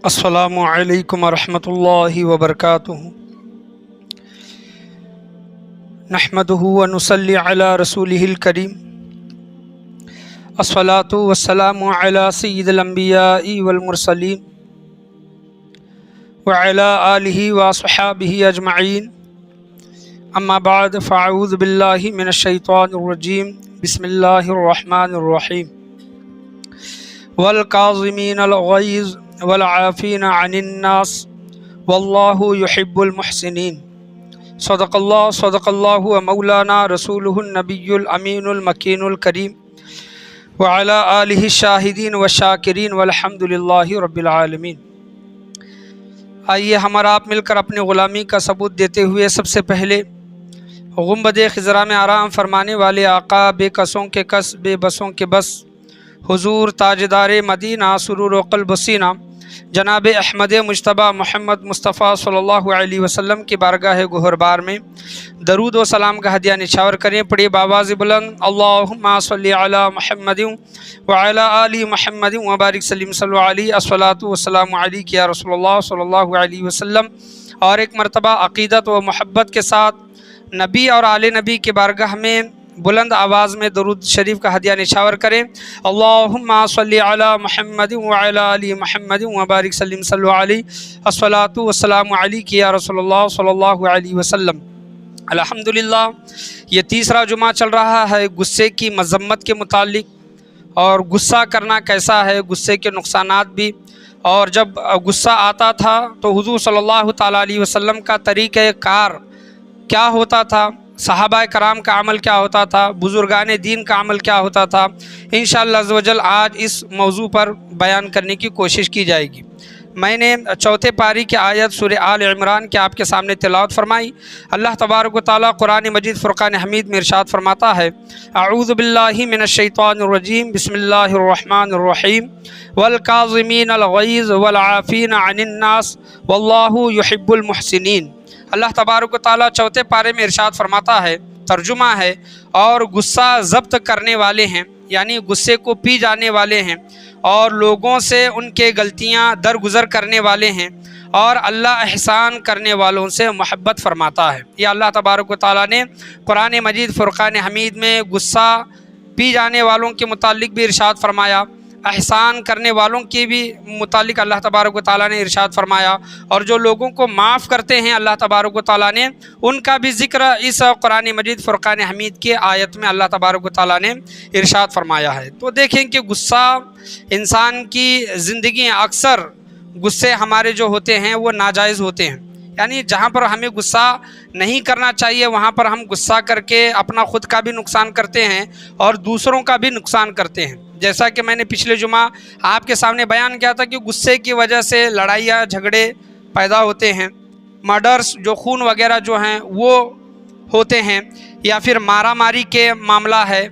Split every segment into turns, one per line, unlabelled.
السلام علیکم ورحمۃ اللہ وبرکاتہ۔ نحمدہ ونصلی علی رسولہ الکریم، الصلاۃ والسلام علی سید الانبیاء والمرسلین وعلی آلہ واصحابہ اجمعین، اما بعد فاعوذ باللہ من الشیطان الرجیم، بسم اللہ الرحمن الرحیم۔ والکاظمین الغیظ والعافین عن الناس واللہ یحب المحسنین۔ صدق اللہ مولانا رسولہ النبی الامین المکین الکریم وعلی آلہ الشاہدین والشاکرین والحمد للہ رب العالمین۔ آئیے ہم اور آپ مل کر اپنی غلامی کا ثبوت دیتے ہوئے سب سے پہلے گنبد خضرا میں آرام فرمانے والے آقا، بے کسوں کے کس بے بسوں کے بس، حضور تاجدار مدینہ سرور و قلب و سینہ جناب احمد مجتبیٰ محمد مصطفیٰ صلی اللہ علیہ وسلم کی بارگاہ گہربار میں درود و سلام کا ہدیہ نچھاور کریں۔ پڑھیے بآواز بلند، اللہم صلی علی محمد وعلی آل محمد وبارک سلم صلی علیہ، الصلاۃ والسلام علیک یا رسول اللہ صلی اللہ علیہ وسلم۔ اور ایک مرتبہ عقیدت و محبت کے ساتھ نبی اور آل نبی کی بارگاہ میں بلند آواز میں درود شریف کا ہدیہ نچھاور کریں۔ اللہم صلی علی محمد وعلی آل محمد وبارک سلم صلی علیہ، الصلاۃ والسلام علیک یا رسول اللہ صلی اللہ علیہ وسلم۔ الحمدللہ، یہ تیسرا جمعہ چل رہا ہے غصے کی مذمت کے متعلق، اور غصہ کرنا کیسا ہے، غصے کے نقصانات بھی، اور جب غصہ آتا تھا تو حضور صلی اللہ تعالیٰ علیہ وسلم کا طریقہ کار کیا ہوتا تھا، صحابہ کرام کا عمل کیا ہوتا تھا، بزرگان دین کا عمل کیا ہوتا تھا، انشاءاللہ عز و جل آج اس موضوع پر بیان کرنے کی کوشش کی جائے گی۔ میں نے چوتھے پاری کی آیت سورہ آل عمران کے آپ کے سامنے تلاوت فرمائی۔ اللہ تبارک و تعالیٰ قرآن مجید فرقان حمید میں ارشاد فرماتا ہے، اعوذ باللہ من الشیطان الرجیم، بسم اللہ الرحمن الرحیم، والکاظمین الغیظ والعافین عن الناس واللہ یحب المحسنین۔ اللہ تبارک و تعالیٰ چوتھے پارے میں ارشاد فرماتا ہے، ترجمہ ہے، اور غصہ ضبط کرنے والے ہیں، یعنی غصے کو پی جانے والے ہیں، اور لوگوں سے ان کے غلطیاں درگزر کرنے والے ہیں، اور اللہ احسان کرنے والوں سے محبت فرماتا ہے۔ یہ اللہ تبارک و تعالیٰ نے قرآن مجید فرقان حمید میں غصہ پی جانے والوں کے متعلق بھی ارشاد فرمایا، احسان کرنے والوں کے بھی متعلق اللہ تبارک و تعالیٰ نے ارشاد فرمایا، اور جو لوگوں کو معاف کرتے ہیں اللہ تبارک و تعالیٰ نے ان کا بھی ذکر اس قرآن مجید فرقان حمید کے آیت میں اللہ تبارک و تعالیٰ نے ارشاد فرمایا ہے۔ تو دیکھیں کہ غصہ انسان کی زندگی، اکثر غصے ہمارے جو ہوتے ہیں وہ ناجائز ہوتے ہیں، یعنی جہاں پر ہمیں غصہ نہیں کرنا چاہیے وہاں پر ہم غصہ کر کے اپنا خود کا بھی نقصان کرتے ہیں اور دوسروں کا بھی نقصان کرتے ہیں۔ جیسا کہ میں نے پچھلے جمعہ آپ کے سامنے بیان کیا تھا کہ غصے کی وجہ سے لڑائیاں جھگڑے پیدا ہوتے ہیں، مرڈرز جو خون وغیرہ جو ہیں وہ ہوتے ہیں، یا پھر مارا ماری کے معاملہ ہے،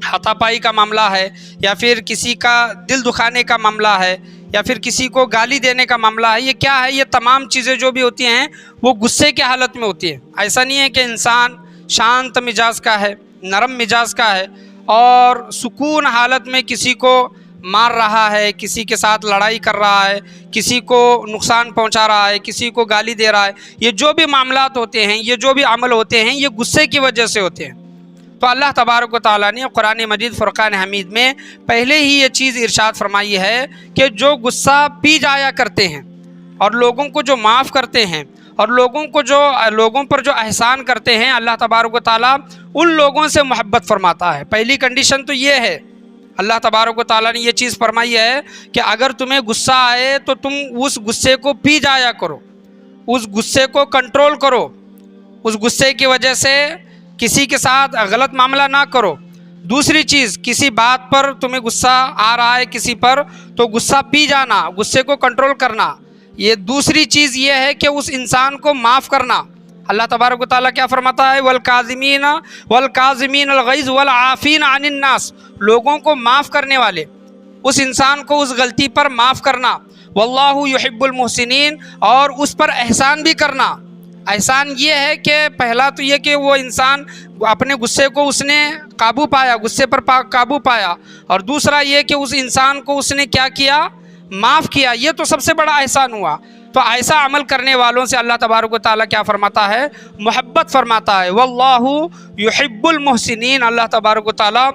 ہاتھا پائی کا معاملہ ہے، یا پھر کسی کا دل دکھانے کا معاملہ ہے، یا پھر کسی کو گالی دینے کا معاملہ ہے۔ یہ کیا ہے؟ یہ تمام چیزیں جو بھی ہوتی ہیں وہ غصے کی حالت میں ہوتی ہیں۔ ایسا نہیں ہے کہ انسان شانت مزاج کا ہے، نرم مزاج کا ہے اور سکون حالت میں کسی کو مار رہا ہے، کسی کے ساتھ لڑائی کر رہا ہے، کسی کو نقصان پہنچا رہا ہے، کسی کو گالی دے رہا ہے۔ یہ جو بھی معاملات ہوتے ہیں، یہ جو بھی عمل ہوتے ہیں، یہ غصے کی وجہ سے ہوتے ہیں۔ تو اللہ تبارک و تعالیٰ نے قرآن مجید فرقان حمید میں پہلے ہی یہ چیز ارشاد فرمائی ہے کہ جو غصہ پی جایا کرتے ہیں اور لوگوں کو جو معاف کرتے ہیں اور لوگوں پر جو احسان کرتے ہیں، اللہ تبارک و تعالیٰ ان لوگوں سے محبت فرماتا ہے۔ پہلی کنڈیشن تو یہ ہے، اللہ تبارک و تعالیٰ نے یہ چیز فرمائی ہے کہ اگر تمہیں غصہ آئے تو تم اس غصے کو پی جایا کرو، اس غصے کو کنٹرول کرو، اس غصے کی وجہ سے کسی کے ساتھ غلط معاملہ نہ کرو۔ دوسری چیز، کسی بات پر تمہیں غصہ آ رہا ہے کسی پر تو غصہ پی جانا، غصے کو کنٹرول کرنا۔ یہ دوسری چیز یہ ہے کہ اس انسان کو معاف کرنا۔ اللہ تبارک و تعالیٰ کیا فرماتا ہے، والکاظمین الغیظ والعافین عن الناس، لوگوں کو معاف کرنے والے، اس انسان کو اس غلطی پر معاف کرنا، واللہ یحب المحسنین، اور اس پر احسان بھی کرنا۔ احسان یہ ہے کہ پہلا تو یہ کہ وہ انسان اپنے غصے کو اس نے قابو پایا، غصے پر قابو پایا، اور دوسرا یہ کہ اس انسان کو اس نے کیا کیا، معاف کیا، یہ تو سب سے بڑا احسان ہوا۔ تو ایسا عمل کرنے والوں سے اللہ تبارک و تعالیٰ کیا فرماتا ہے؟ محبت فرماتا ہے۔ واللہ یحب المحسنین، اللہ تبارک و تعالیٰ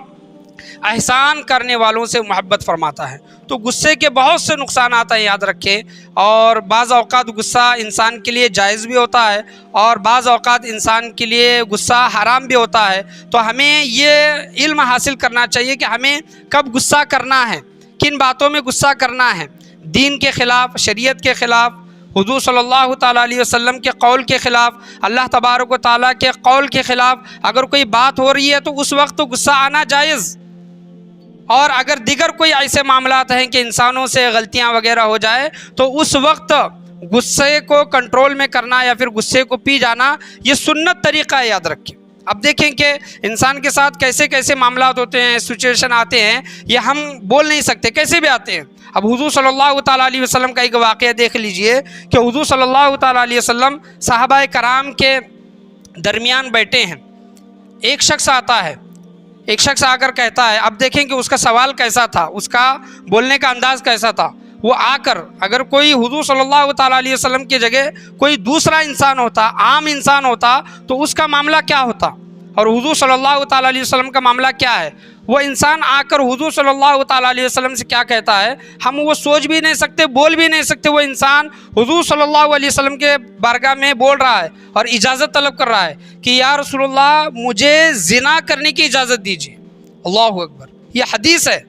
احسان کرنے والوں سے محبت فرماتا ہے۔ تو غصے کے بہت سے نقصانات ہیں، یاد رکھیں، اور بعض اوقات غصہ انسان کے لیے جائز بھی ہوتا ہے اور بعض اوقات انسان کے لیے غصہ حرام بھی ہوتا ہے۔ تو ہمیں یہ علم حاصل کرنا چاہیے کہ ہمیں کب غصہ کرنا ہے، کن باتوں میں غصہ کرنا ہے، دین کے خلاف، شریعت کے خلاف، حضور صلی اللہ تعالیٰ علیہ وسلم کے قول کے خلاف، اللہ تبارک و تعالیٰ کے قول کے خلاف اگر کوئی بات ہو رہی ہے تو اس وقت تو غصہ آنا جائز۔ اور اگر دیگر کوئی ایسے معاملات ہیں کہ انسانوں سے غلطیاں وغیرہ ہو جائے تو اس وقت غصے کو کنٹرول میں کرنا یا پھر غصے کو پی جانا، یہ سنت طریقہ ہے، یاد رکھیں۔ اب دیکھیں کہ انسان کے ساتھ کیسے کیسے معاملات ہوتے ہیں، سچویشن آتے ہیں، یہ ہم بول نہیں سکتے، کیسے بھی آتے ہیں۔ اب حضور صلی اللہ تعالیٰ علیہ وسلم کا ایک واقعہ دیکھ لیجئے کہ حضور صلی اللہ تعالیٰ علیہ وسلم صحابہ کرام کے درمیان بیٹھے ہیں، ایک شخص آتا ہے، ایک شخص آ کر کہتا ہے، اب دیکھیں کہ اس کا سوال کیسا تھا، اس کا بولنے کا انداز کیسا تھا۔ وہ آ کر اگر کوئی حضور صلی اللہ تعالیٰ علیہ وسلم کی جگہ کوئی دوسرا انسان ہوتا، عام انسان ہوتا، تو اس کا معاملہ کیا ہوتا، اور حضور صلی اللہ تعالیٰ علیہ وسلم کا معاملہ کیا ہے؟ وہ انسان آ کر حضور صلی اللہ تعالیٰ علیہ وسلم سے کیا کہتا ہے، ہم وہ سوچ بھی نہیں سکتے، بول بھی نہیں سکتے۔ وہ انسان حضور صلی اللہ علیہ وسلم کے بارگاہ میں بول رہا ہے اور اجازت طلب کر رہا ہے کہ یا رسول اللہ مجھے زنا کرنے کی اجازت دیجیے۔ اللہ اکبر، یہ حدیث ہے،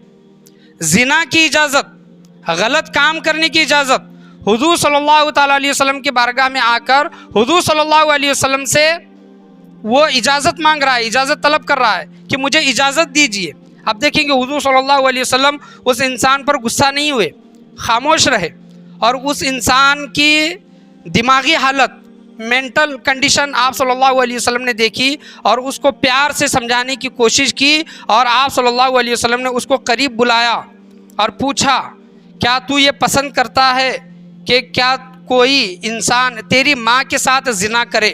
زنا کی اجازت، غلط کام کرنے کی اجازت۔ حضور صلی اللہ تعالیٰ علیہ وسلم کے بارگاہ میں آ کر حضور صلی اللہ علیہ وسلم سے وہ اجازت مانگ رہا ہے، اجازت طلب کر رہا ہے کہ مجھے اجازت دیجیے۔ اب دیکھیں کہ حضور صلی اللہ علیہ وسلم اس انسان پر غصہ نہیں ہوئے، خاموش رہے، اور اس انسان کی دماغی حالت، مینٹل کنڈیشن آپ صلی اللہ علیہ وسلم نے دیکھی اور اس کو پیار سے سمجھانے کی کوشش کی، اور آپ صلی اللہ علیہ وسلم نے اس کو قریب بلایا اور پوچھا کیا تو یہ پسند کرتا ہے کہ کیا کوئی انسان تیری ماں کے ساتھ زنا کرے؟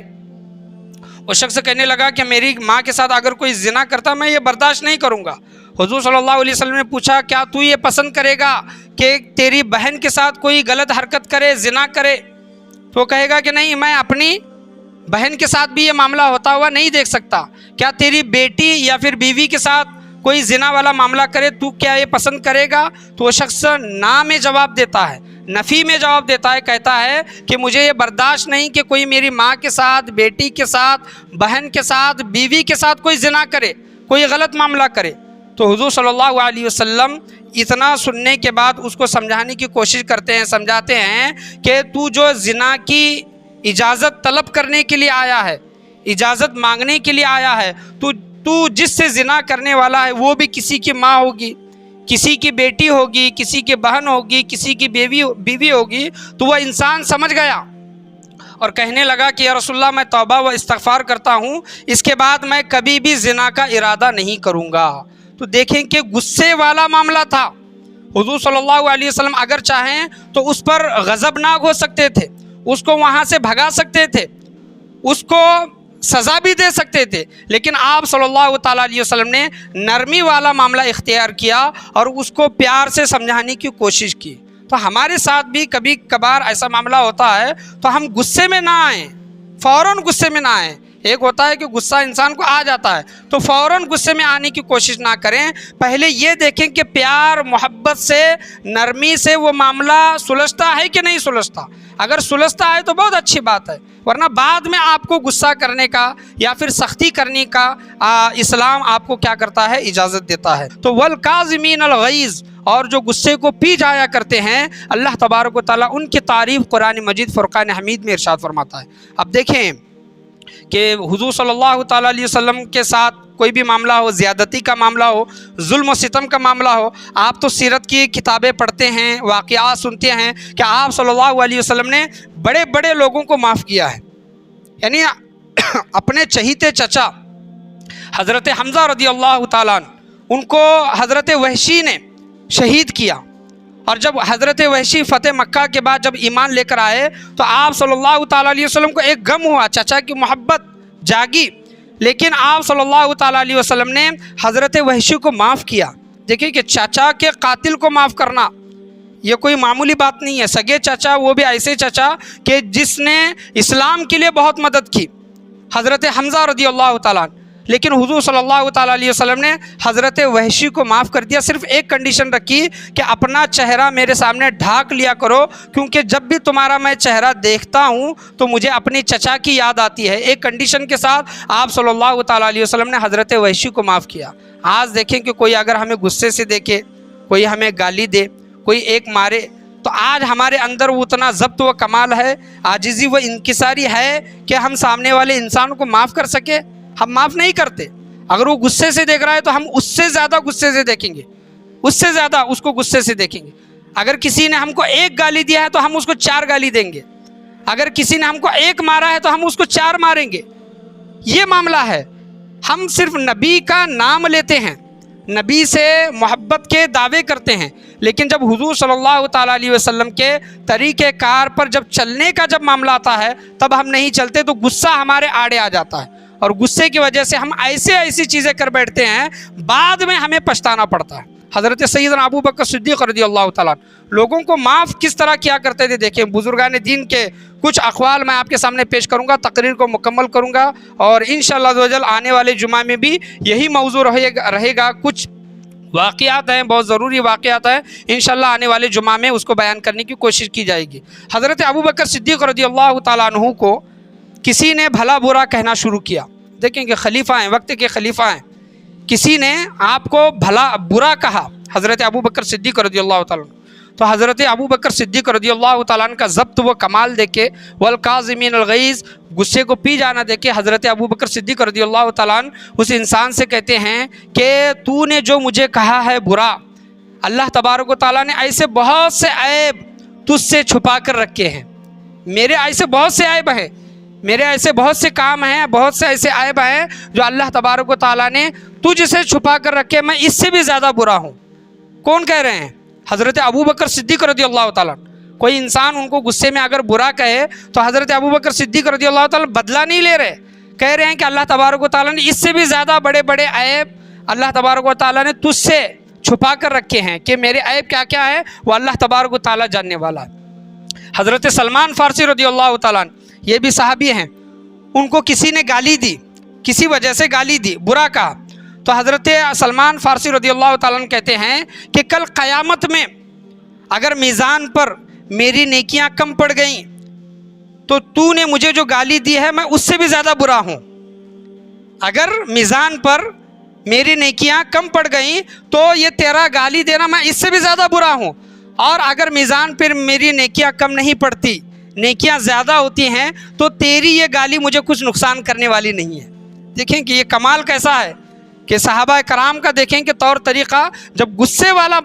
اس شخص کہنے لگا کہ میری ماں کے ساتھ اگر کوئی زنا کرتا میں یہ برداشت نہیں کروں گا۔ حضور صلی اللہ علیہ وسلم نے پوچھا کیا تو یہ پسند کرے گا کہ تیری بہن کے ساتھ کوئی غلط حرکت کرے، زنا کرے؟ تو کہے گا کہ نہیں، میں اپنی بہن کے ساتھ بھی یہ معاملہ ہوتا ہوا نہیں دیکھ سکتا۔ کیا تیری بیٹی یا پھر بیوی کے ساتھ کوئی زنا والا معاملہ کرے تو کیا یہ پسند کرے گا؟ تو وہ شخص نا میں جواب دیتا ہے، نفی میں جواب دیتا ہے، کہتا ہے کہ مجھے یہ برداشت نہیں کہ کوئی میری ماں کے ساتھ، بیٹی کے ساتھ، بہن کے ساتھ، بیوی کے ساتھ کوئی زنا کرے، کوئی غلط معاملہ کرے۔ تو حضور صلی اللہ علیہ وسلم اتنا سننے کے بعد اس کو سمجھانے کی کوشش کرتے ہیں، سمجھاتے ہیں کہ تو جو زنا کی اجازت طلب کرنے کے لیے آیا ہے، اجازت مانگنے کے لیے آیا ہے، تو جس سے زنا کرنے والا ہے وہ بھی کسی کی ماں ہوگی، کسی کی بیٹی ہوگی، کسی کی بہن ہوگی، کسی کی بیوی ہوگی۔ تو وہ انسان سمجھ گیا اور کہنے لگا کہ یا رسول اللہ میں توبہ و استغفار کرتا ہوں، اس کے بعد میں کبھی بھی زنا کا ارادہ نہیں کروں گا۔ تو دیکھیں کہ غصے والا معاملہ تھا، حضور صلی اللہ علیہ وسلم اگر چاہیں تو اس پر غضبناک ہو سکتے تھے، اس کو وہاں سے بھگا سکتے تھے، اس کو سزا بھی دے سکتے تھے، لیکن آپ صلی اللہ تعالیٰ علیہ وسلم نے نرمی والا معاملہ اختیار کیا اور اس کو پیار سے سمجھانے کی کوشش کی۔ تو ہمارے ساتھ بھی کبھی کبھار ایسا معاملہ ہوتا ہے تو ہم غصے میں نہ آئیں، فوراً غصے میں نہ آئیں۔ ایک ہوتا ہے کہ غصہ انسان کو آ جاتا ہے تو فوراً غصے میں آنے کی کوشش نہ کریں، پہلے یہ دیکھیں کہ پیار، محبت سے، نرمی سے وہ معاملہ سلجھتا ہے کہ نہیں سلجھتا۔ اگر سلجھتا ہے تو بہت اچھی بات ہے، ورنہ بعد میں آپ کو غصہ کرنے کا یا پھر سختی کرنے کا اسلام آپ کو کیا کرتا ہے؟ اجازت دیتا ہے۔ تو والکاظمین الغیظ، اور جو غصے کو پی جایا کرتے ہیں، اللہ تبارک و تعالیٰ ان کی تعریف قرآن مجید فرقان حمید میں ارشاد فرماتا ہے۔ اب دیکھیں کہ حضور صلی اللہ تعالیٰ علیہ وسلم کے ساتھ کوئی بھی معاملہ ہو، زیادتی کا معاملہ ہو، ظلم و ستم کا معاملہ ہو، آپ تو سیرت کی کتابیں پڑھتے ہیں، واقعات سنتے ہیں کہ آپ صلی اللہ علیہ وسلم نے بڑے بڑے لوگوں کو معاف کیا ہے۔ یعنی اپنے چہیتے چچا حضرت حمزہ رضی اللہ تعالیٰ عنہ، ان کو حضرت وحشی نے شہید کیا، اور جب حضرت وحشی فتح مکہ کے بعد جب ایمان لے کر آئے تو آپ صلی اللہ تعالیٰ علیہ وسلم کو ایک غم ہوا، چچا کی محبت جاگی، لیکن آپ صلی اللہ تعالیٰ علیہ وسلم نے حضرت وحشی کو معاف کیا۔ دیکھیں کہ چچا کے قاتل کو معاف کرنا یہ کوئی معمولی بات نہیں ہے. سگے چچا وہ بھی ایسے چچا کہ جس نے اسلام کے لیے بہت مدد کی, حضرت حمزہ رضی اللہ تعالیٰ عنہ. لیکن حضور صلی اللہ تعالیٰ علیہ وسلم نے حضرت وحشی کو معاف کر دیا. صرف ایک کنڈیشن رکھی کہ اپنا چہرہ میرے سامنے ڈھانک لیا کرو, کیونکہ جب بھی تمہارا میں چہرہ دیکھتا ہوں تو مجھے اپنی چچا کی یاد آتی ہے. ایک کنڈیشن کے ساتھ آپ صلی اللہ تعالیٰ علیہ وسلم نے حضرت وحشی کو معاف کیا. آج دیکھیں کہ کوئی اگر ہمیں غصے سے دیکھے, کوئی ہمیں گالی دے, کوئی ایک مارے, تو آج ہمارے اندر وہ اتنا ضبط و کمال ہے, عاجزی و انکساری ہے کہ ہم سامنے والے انسان کو معاف کر سکے. ہم معاف نہیں کرتے. اگر وہ غصے سے دیکھ رہا ہے تو ہم اس سے زیادہ غصے سے دیکھیں گے, اس سے زیادہ اس کو غصے سے دیکھیں گے. اگر کسی نے ہم کو ایک گالی دیا ہے تو ہم اس کو 4 گالی دیں گے. اگر کسی نے ہم کو ایک مارا ہے تو ہم اس کو 4 ماریں گے. یہ معاملہ ہے. ہم صرف نبی کا نام لیتے ہیں, نبی سے محبت کے دعوے کرتے ہیں, لیکن جب حضور صلی اللہ تعالیٰ علیہ وسلم کے طریقہ کار پر جب چلنے کا جب معاملہ آتا ہے تب ہم نہیں چلتے, تو غصہ ہمارے آڑے آ جاتا ہے, اور غصے کی وجہ سے ہم ایسی چیزیں کر بیٹھتے ہیں, بعد میں ہمیں پچھتانا پڑتا ہے. حضرت سیدنا ابو بکر صدیق رضی اللہ تعالیٰ لوگوں کو معاف کس طرح کیا کرتے تھے. دیکھیں, بزرگان دین کے کچھ اقوال میں آپ کے سامنے پیش کروں گا, تقریر کو مکمل کروں گا, اور انشاءاللہ عز و جل آنے والے جمعہ میں بھی یہی موضوع رہے گا. کچھ واقعات ہیں, بہت ضروری واقعات ہیں, انشاءاللہ آنے والے جمعہ میں اس کو بیان کرنے کی کوشش کی جائے گی. حضرت ابو بکر صدیق رضی اللہ تعالیٰ عنہ کو کسی نے بھلا برا کہنا شروع کیا. دیکھیں کہ خلیفہ ہیں, وقت کے خلیفہ ہیں, کسی نے آپ کو بھلا برا کہا حضرت ابو بکر صدیق رضی اللہ تعالیٰ عنہ. تو حضرت ابو بکر صدیق رضی اللہ تعالیٰ عنہ کا ضبط و کمال دیکھ کے, والکاظمین الغیظ, غصے کو پی جانا دیکھ کے, حضرت ابو بکر صدیق رضی اللہ تعالیٰ عنہ اس انسان سے کہتے ہیں کہ تو نے جو مجھے کہا ہے برا, اللہ تبارک و تعالیٰ نے ایسے بہت سے عیب تجھ سے چھپا کر رکھے ہیں. میرے ایسے بہت سے عیب ہیں, میرے ایسے بہت سے کام ہیں, بہت سے ایسے عیب ہیں جو اللہ تبارک و تعالیٰ نے تجھ سے چھپا کر رکھے, میں اس سے بھی زیادہ برا ہوں. کون کہہ رہے ہیں؟ حضرت ابو بکر صدیق رضی اللہ تعالیٰ. کوئی انسان ان کو غصے میں اگر برا کہے تو حضرت ابو بکر صدیق رضی اللہ تعالیٰ بدلہ نہیں لے رہے, کہہ رہے ہیں کہ اللہ تبارک و تعالیٰ نے اس سے بھی زیادہ بڑے بڑے عیب اللہ تبارک و تعالیٰ نے تجھ سے چھپا کر رکھے ہیں, کہ میرے عیب کیا کیا ہے وہ اللہ تبارک و تعالیٰ جاننے والا ہے. حضرت سلمان فارسی رضی اللہ تعالیٰ, یہ بھی صحابی ہیں, ان کو کسی نے گالی دی, کسی وجہ سے گالی دی, برا کہا. تو حضرت سلمان فارسی رضی اللہ تعالیٰ کہتے ہیں کہ کل قیامت میں اگر میزان پر میری نیکیاں کم پڑ گئیں تو نے مجھے جو گالی دی ہے میں اس سے بھی زیادہ برا ہوں. اگر میزان پر میری نیکیاں کم پڑ گئیں تو یہ تیرا گالی دینا میں اس سے بھی زیادہ برا ہوں, اور اگر میزان پر میری نیکیاں کم نہیں پڑتی, نیکیاں زیادہ ہوتی ہیں, تو تیری یہ گالی مجھے کچھ نقصان کرنے والی نہیں ہے. دیکھیں کہ یہ کمال کیسا ہے کہ صحابہ کرام کا دیکھیں کہ طور طریقہ, جب غصے والا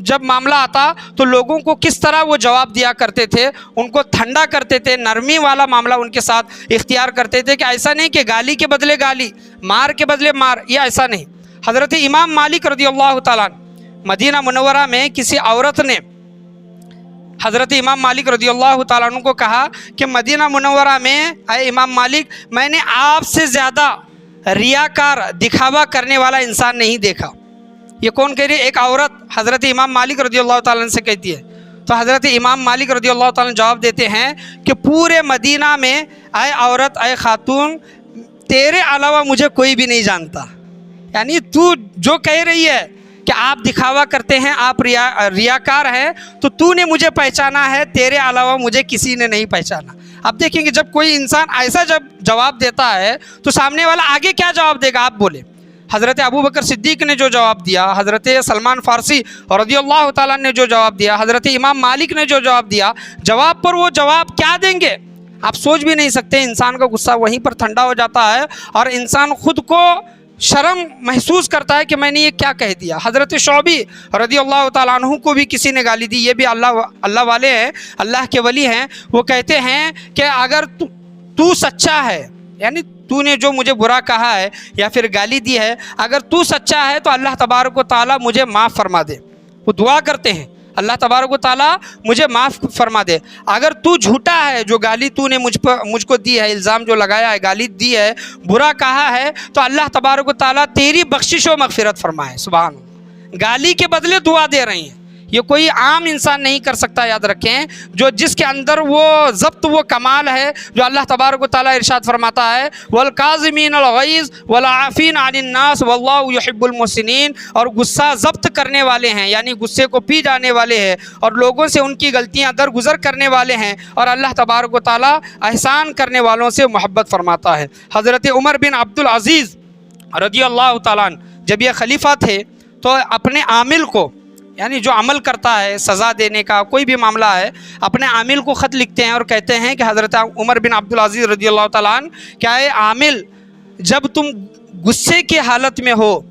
جب معاملہ آتا تو لوگوں کو کس طرح وہ جواب دیا کرتے تھے, ان کو ٹھنڈا کرتے تھے, نرمی والا معاملہ ان کے ساتھ اختیار کرتے تھے, کہ ایسا نہیں کہ گالی کے بدلے گالی, مار کے بدلے مار, یہ ایسا نہیں. حضرت امام مالک رضی اللہ تعالیٰ مدینہ منورہ میں کسی عورت نے حضرت امام مالک رضی اللہ تعالیٰ عنہ کو کہا کہ مدینہ منورہ میں اے امام مالک, میں نے آپ سے زیادہ ریاکار دکھاوا کرنے والا انسان نہیں دیکھا. یہ کون کہہ رہی ہے؟ ایک عورت حضرت امام مالک رضی اللہ تعالیٰ عنہ سے کہتی ہے. تو حضرت امام مالک رضی اللہ تعالیٰ عنہ جواب دیتے ہیں کہ پورے مدینہ میں اے عورت, اے خاتون, تیرے علاوہ مجھے کوئی بھی نہیں جانتا. یعنی تو جو کہہ رہی ہے کہ آپ دکھاوا کرتے ہیں, آپ ریاکار ہیں, تو نے مجھے پہچانا ہے, تیرے علاوہ مجھے کسی نے نہیں پہچانا. اب دیکھیں کہ جب کوئی انسان ایسا جب جواب دیتا ہے تو سامنے والا آگے کیا جواب دے گا, آپ بولے. حضرت ابو بکر صدیق نے جو جواب دیا, حضرت سلمان فارسی رضی اللہ تعالیٰ نے جو جواب دیا, حضرت امام مالک نے جو جواب دیا, جواب پر وہ جواب کیا دیں گے آپ سوچ بھی نہیں سکتے. انسان کا غصہ وہیں پر ٹھنڈا ہو جاتا ہے, اور انسان خود کو شرم محسوس کرتا ہے کہ میں نے یہ کیا کہہ دیا. حضرت شعبی رضی اللہ تعالیٰ عنہ کو بھی کسی نے گالی دی, یہ بھی اللہ والے ہیں, اللہ کے ولی ہیں. وہ کہتے ہیں کہ اگر تو سچا ہے, یعنی تو نے جو مجھے برا کہا ہے یا پھر گالی دی ہے, اگر تو سچا ہے تو اللہ تبارک و تعالیٰ مجھے معاف فرما دے. وہ دعا کرتے ہیں, اللہ تبارک و تعالیٰ مجھے معاف فرما دے. اگر تو جھوٹا ہے, جو گالی تو نے مجھ کو دی ہے, الزام جو لگایا ہے, گالی دی ہے, برا کہا ہے, تو اللہ تبارک و تعالیٰ تیری بخشش و مغفرت فرمائے. سبحان اللہ. گالی کے بدلے دعا دے رہی ہیں. یہ کوئی عام انسان نہیں کر سکتا، یاد رکھیں، جو جس کے اندر وہ ضبط، وہ کمال ہے جو اللہ تبارک و تعالیٰ ارشاد فرماتا ہے والکاظمین الغیظ والعافین عن الناس واللہ یحب المحسنین، اور غصہ ضبط کرنے والے ہیں، یعنی غصے کو پی جانے والے ہیں اور لوگوں سے ان کی غلطیاں درگزر کرنے والے ہیں، اور اللہ تبارک و تعالیٰ احسان کرنے والوں سے محبت فرماتا ہے۔ حضرت عمر بن عبد العزیز رضی اللہ تعالیٰ عنہ جب یہ خلیفہ تھے تو اپنے عامل کو، یعنی جو عمل کرتا ہے سزا دینے کا کوئی بھی معاملہ ہے، اپنے عامل کو خط لکھتے ہیں اور کہتے ہیں کہ حضرت عمر بن عبد العزیز رضی اللہ تعالیٰ عنہ، کیا اے عامل، جب تم غصے کی حالت میں ہو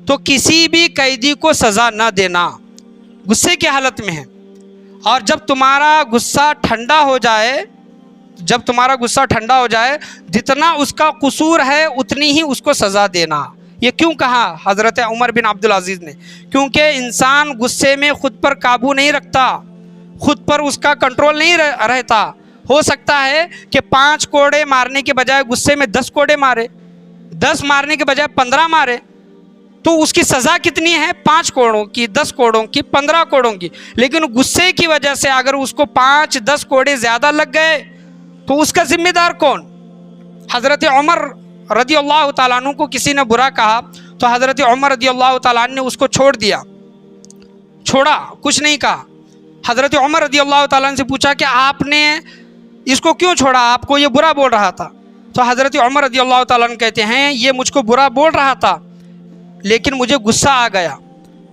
تو کسی بھی قیدی کو سزا نہ دینا، غصے کی حالت میں ہے، اور جب تمہارا غصہ ٹھنڈا ہو جائے جتنا اس کا قصور ہے اتنی ہی اس کو سزا دینا۔ یہ کیوں کہا حضرت عمر بن عبد العزیز نے؟ کیونکہ انسان غصے میں خود پر قابو نہیں رکھتا، خود پر اس کا کنٹرول نہیں رہتا۔ ہو سکتا ہے کہ 5 کوڑے مارنے کے بجائے غصے میں 10 کوڑے مارے، 10 مارنے کے بجائے 15 مارے، تو اس کی سزا کتنی ہے؟ 5 کوڑوں کی، 10 کوڑوں کی، 15 کوڑوں کی۔ لیکن غصے کی وجہ سے اگر اس کو 5-10 کوڑے زیادہ لگ گئے تو اس کا ذمہ دار کون؟ حضرت عمر رضی اللہ تعالیٰ عنہ کو کسی نے برا کہا تو حضرت عمر رضی اللہ تعالیٰ عنہ نے اس کو چھوڑا، کچھ نہیں کہا۔ حضرت عمر رضی اللہ تعالیٰ عنہ سے پوچھا کہ آپ نے اس کو کیوں چھوڑا، آپ کو یہ برا بول رہا تھا؟ تو حضرت عمر رضی اللہ تعالیٰ عنہ کہتے ہیں یہ مجھ کو برا بول رہا تھا لیکن مجھے غصہ آ گیا،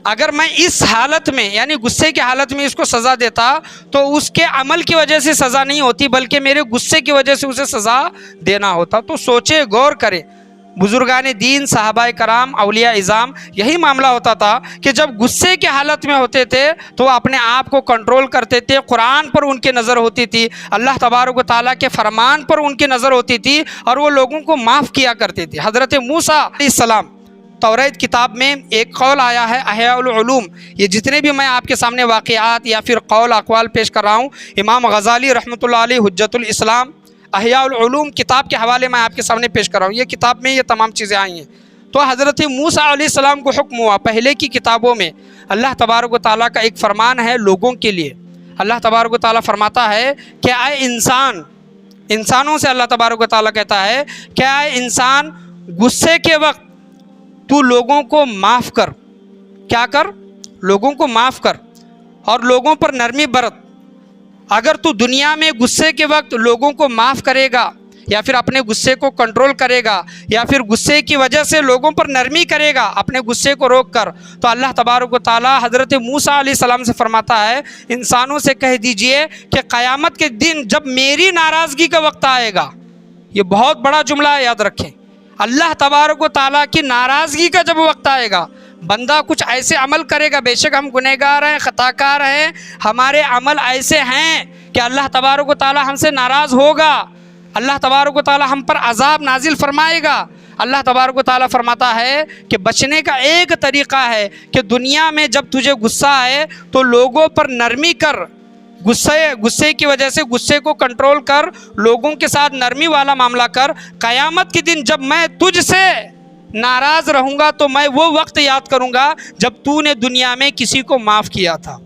اگر میں اس حالت میں، یعنی غصے کی حالت میں اس کو سزا دیتا تو اس کے عمل کی وجہ سے سزا نہیں ہوتی بلکہ میرے غصے کی وجہ سے اسے سزا دینا ہوتا۔ تو سوچے، غور کرے، بزرگان دین، صحابہ کرام، اولیاء اعظام، یہی معاملہ ہوتا تھا کہ جب غصے کی حالت میں ہوتے تھے تو وہ اپنے آپ کو کنٹرول کرتے تھے، قرآن پر ان کی نظر ہوتی تھی، اللہ تبارک و تعالیٰ کے فرمان پر ان کی نظر ہوتی تھی، اور وہ لوگوں کو معاف کیا کرتے تھے۔ حضرت موسیٰ علیہ السلام، توریت کتاب میں ایک قول آیا ہے احیاء العلوم، یہ جتنے بھی میں آپ کے سامنے واقعات یا پھر قول اقوال پیش کر رہا ہوں، امام غزالی رحمۃ اللہ علیہ حجت الاسلام احیاء العلوم کتاب کے حوالے میں آپ کے سامنے پیش کر رہا ہوں، یہ کتاب میں یہ تمام چیزیں آئی ہیں۔ تو حضرت موسیٰ علیہ السلام کو حکم ہوا، پہلے کی کتابوں میں اللہ تبارک و تعالیٰ کا ایک فرمان ہے لوگوں کے لیے، اللہ تبارک و تعالیٰ فرماتا ہے کہ اے انسان، انسانوں سے اللہ تبارک و تعالیٰ کہتا ہے کہ اے انسان، غصے کے وقت تو لوگوں کو معاف کر، کیا کر؟ لوگوں کو معاف کر اور لوگوں پر نرمی برت۔ اگر تو دنیا میں غصے کے وقت لوگوں کو معاف کرے گا یا پھر اپنے غصے کو کنٹرول کرے گا یا پھر غصے کی وجہ سے لوگوں پر نرمی کرے گا اپنے غصے کو روک کر، تو اللہ تبارک و تعالیٰ حضرت موسیٰ علیہ السلام سے فرماتا ہے انسانوں سے کہہ دیجئے کہ قیامت کے دن جب میری ناراضگی کا وقت آئے گا، یہ بہت بڑا جملہ ہے، یاد رکھیں، اللہ تبارک و تعالیٰ کی ناراضگی کا جب وقت آئے گا، بندہ کچھ ایسے عمل کرے گا، بے شک ہم گنہگار ہیں، خطا کار ہیں، ہمارے عمل ایسے ہیں کہ اللہ تبارک و تعالیٰ ہم سے ناراض ہوگا، اللہ تبارک و تعالیٰ ہم پر عذاب نازل فرمائے گا۔ اللہ تبارک و تعالیٰ فرماتا ہے کہ بچنے کا ایک طریقہ ہے کہ دنیا میں جب تجھے غصہ آئے تو لوگوں پر نرمی کر، غصے کی وجہ سے غصے کو کنٹرول کر، لوگوں کے ساتھ نرمی والا معاملہ کر۔ قیامت کے دن جب میں تجھ سے ناراض رہوں گا تو میں وہ وقت یاد کروں گا جب تو نے دنیا میں کسی کو معاف کیا تھا۔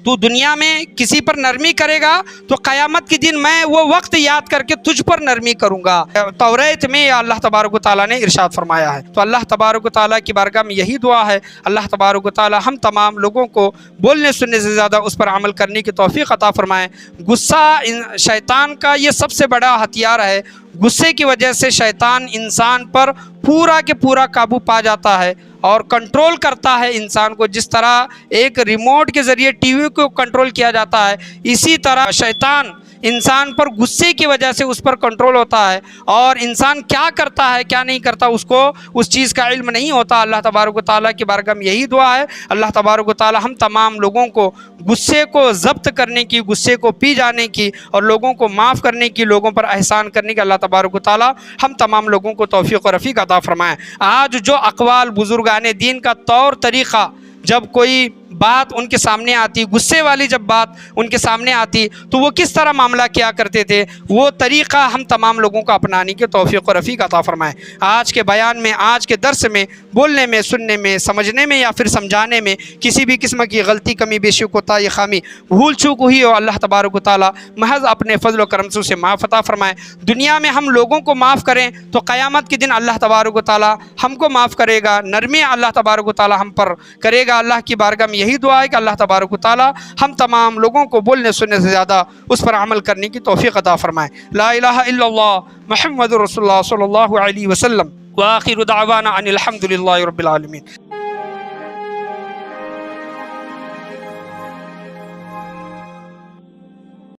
تو دنیا میں کسی پر نرمی کرے گا تو قیامت کے دن میں وہ وقت یاد کر کے تجھ پر نرمی کروں گا۔ توریت میں اللہ تبارک و تعالیٰ نے ارشاد فرمایا ہے۔ تو اللہ تبارک و تعالیٰ کی بارگاہ میں یہی دعا ہے، اللہ تبارک و تعالیٰ ہم تمام لوگوں کو بولنے سننے سے زیادہ اس پر عمل کرنے کی توفیق عطا فرمائے۔ غصہ شیطان کا یہ سب سے بڑا ہتھیار ہے، غصے کی وجہ سے شیطان انسان پر پورا کے پورا قابو پا جاتا ہے اور کنٹرول کرتا ہے انسان کو۔ جس طرح ایک ریموٹ کے ذریعے ٹی وی کو کنٹرول کیا جاتا ہے، اسی طرح شیطان انسان پر غصے کی وجہ سے اس پر کنٹرول ہوتا ہے، اور انسان کیا کرتا ہے کیا نہیں کرتا اس کو اس چیز کا علم نہیں ہوتا۔ اللہ تبارک و تعالیٰ کی بارگاہ میں یہی دعا ہے، اللہ تبارک و تعالیٰ ہم تمام لوگوں کو غصے کو ضبط کرنے کی، غصے کو پی جانے کی اور لوگوں کو معاف کرنے کی، لوگوں پر احسان کرنے کی اللہ تبارک و تعالیٰ ہم تمام لوگوں کو توفیق و رفیق عطا فرمائے۔ آج جو اقوال بزرگان دین کا طور طریقہ، جب کوئی بات ان کے سامنے آتی، غصے والی جب بات ان کے سامنے آتی تو وہ کس طرح معاملہ کیا کرتے تھے، وہ طریقہ ہم تمام لوگوں کو اپنانے کی توفیق و رفیق عطا فرمائے۔ آج کے بیان میں، آج کے درس میں، بولنے میں، سننے میں، سمجھنے میں یا پھر سمجھانے میں کسی بھی قسم کی غلطی، کمی، بیشی، کوتاہی، خامی، بھول چوک ہوئی ہو، اللہ تبارک و تعالیٰ محض اپنے فضل و کرم سے اسے معاف عطا فرمائے۔ دنیا میں ہم لوگوں کو معاف کریں تو قیامت کے دن اللہ تبارک و تعالیٰ ہم کو معاف کرے گا، نرمی اللہ تبارک و تعالیٰ ہم پر کرے گا۔ اللہ کی بارگاہ میں یہی دعا ہے کہ اللہ تبارک و تعالیٰ ہم تمام لوگوں کو بولنے سننے سے زیادہ اس پر عمل کرنے کی توفیق عطا فرمائے۔ لا الہ الا اللہ محمد رسول اللہ صلی اللہ علیہ وسلم، وآخر دعوانا ان الحمد للہ رب العالمین۔